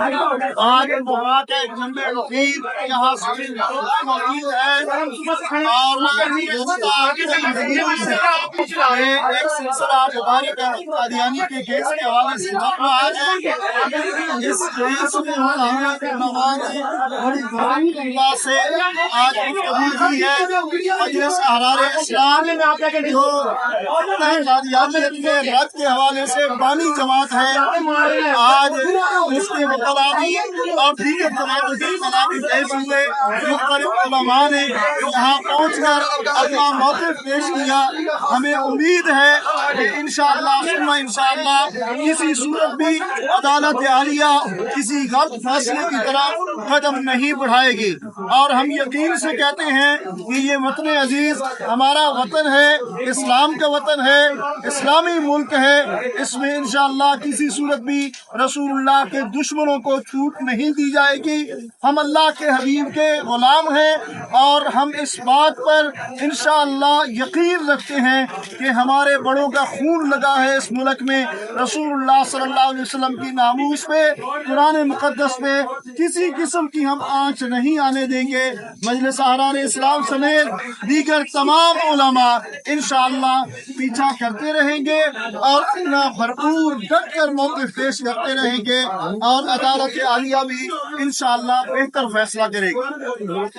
آج وہاں کے جھنڈے نقیب یہاں موجود ہے اور ایک سلسلہ مبارک قادیانی کے کیس کے حوالے سے آج اس کیس میں بڑی اللہ سے آج گفتگو کی ہے مجلس احرار اسلام جو قادیانیت کے رد کے حوالے سے بانی جماعت ہے آج اس کے مطالعی اور دیگر مختلف علماء نے یہاں پہنچ کر اپنا موقف پیش کیا. ہمیں امید ہے کہ انشاءاللہ کسی صورت بھی عدالت عالیہ کسی غلط فیصلے کی طرح قدم نہیں بڑھائے گی اور ہم یقین سے کہتے ہیں کہ یہ وطن عزیز ہمارا وطن ہے, اسلام کا وطن ہے, اسلامی ملک ہے. اس میں انشاءاللہ کسی صورت بھی رسول اللہ کے دشمنوں کو چھوٹ نہیں دی جائے گی. ہم اللہ کے حبیب کے غلام ہیں اور ہم اس بات پر انشاءاللہ یقین رکھتے ہیں کہ ہمارے بڑوں کا خون لگا ہے اس ملک میں. رسول اللہ صلی اللہ علیہ وسلم کی ناموس پہ, قرآن مقدس پہ کسی قسم کی ہم آنچ نہیں آنے دیں گے. مجلس احرار اسلام سمیت دیگر تمام علماء انشاءاللہ پیچھا کرتے رہیں گے اور اپنا بھرپور ڈٹ کر موقف پیش کرتے رہیں گے اور عدالت عالیہ بھی انشاءاللہ بہتر فیصلہ کرے گی.